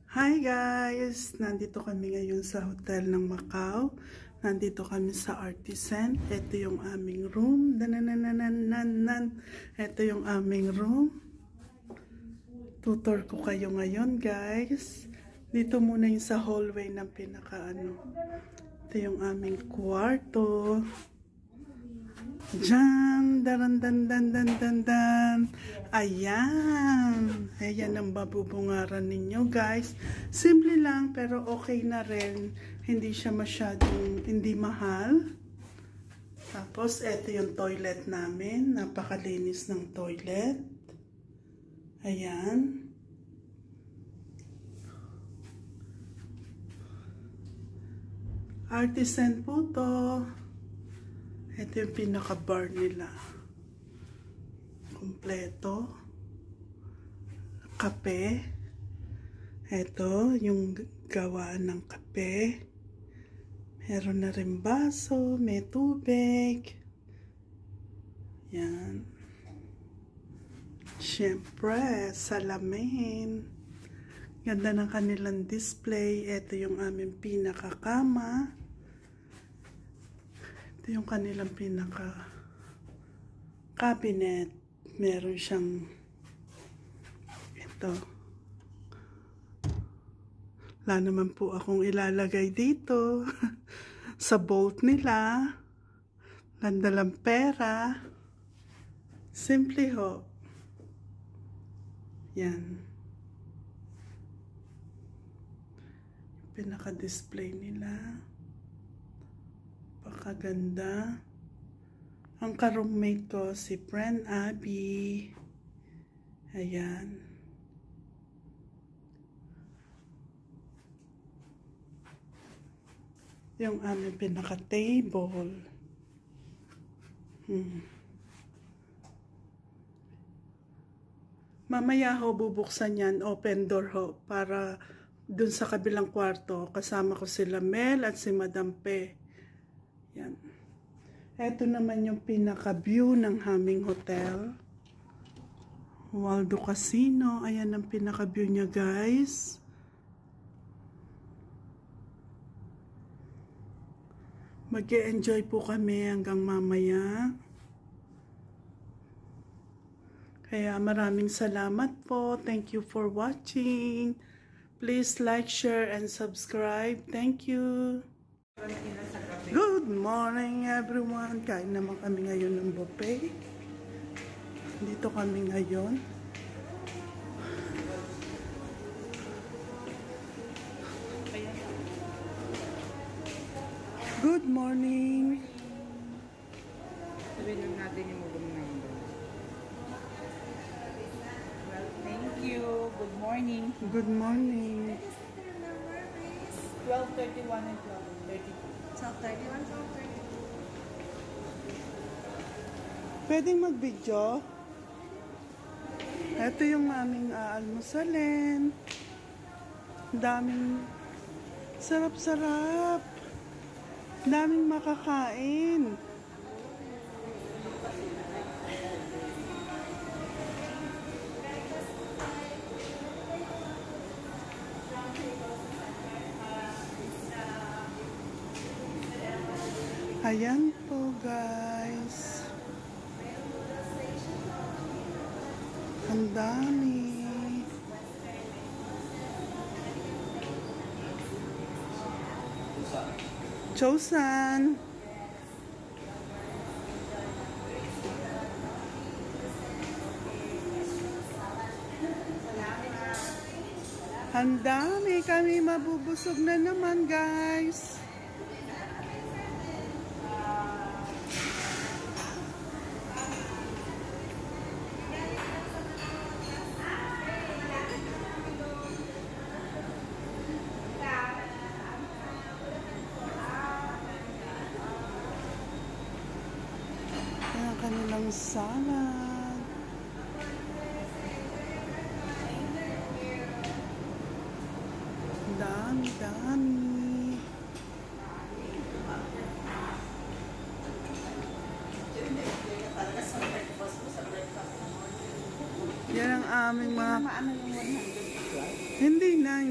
Hi guys! Nandito kami ngayon sa hotel ng Macau. Nandito kami sa Artisan. Ito yung aming room. Ito yung aming room. Tutor ko kayo ngayon guys. Dito muna yung sa hallway ng pinakaano. Ito yung aming kwarto. Diyan, dan. Ayan. Ayan ang babubungaran ninyo, guys. Simple lang, pero okay na rin. Hindi siya masyadong, hindi mahal. Tapos, eto yung toilet namin. Napakalinis ng toilet. Ayan. Artisan po to. Ito yung pinaka-bar nila. Kompleto. Kape. Ito yung gawaan ng kape. Meron na rin baso. May tubig. Yan. Siyempre, salamin. Ganda ng kanilang display. Ito yung aming pinaka-kama. Ito yung kanilang pinaka-cabinet. Meron siyang ito. Wala naman po akong ilalagay dito. Sa bolt nila. Ganda lang pera. Simple ho. Yan. Pinaka-display nila. Pakaganda. Ang ka-roommate ko, si Friend Abby. Ayan. Yung aming pinaka-table. Mamaya ho, bubuksan yan. Open door ho. Para dun sa kabilang kwarto. Kasama ko sila Mel at si Madam Pe. Yan. Ito naman yung pinaka-view ng aming hotel. Waldo Casino. Ayan ang pinaka-view niya, guys. Mag-e-enjoy po kami hanggang mamaya. Kaya maraming salamat po. Thank you for watching. Please like, share, and subscribe. Thank you. Good morning everyone. Kain naman kami ngayon ng buffet. Dito kami ngayon. Good morning. Sabihin lang natin yung mugong na yun. Well, thank you. Good morning. Good morning. 12:31 and 12:32. 12:31, 12:30. Pwedeng mag-video? Ito yung aming aalmusalin. Daming sarap-sarap. Daming makakain. Ayan po guys. Ang dami. Chosan. Ang dami. Kami mabubusog na naman guys. Kanilang salad. Dami. Yan ang aming mga... Maano yung 100 plus? Hindi na.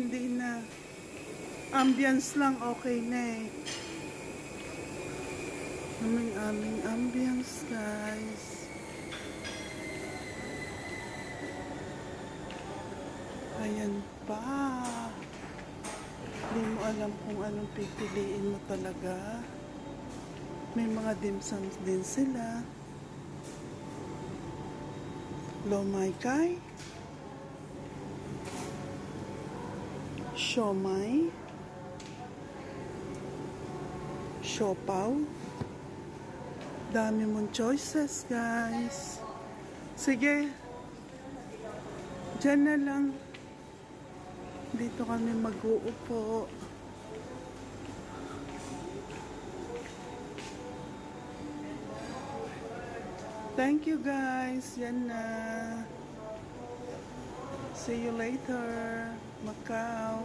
Ambience lang, okay na eh. Aming ambience, guys. Ayan pa. Hindi mo alam kung anong pipiliin mo talaga. May mga dim sums din sila. Lo mai kai, siomai, siopaw. Dami mong choices, guys. Sige, dyan na lang. Dito kami mag-uupo. Thank you, guys. Yan na. See you later, Macau.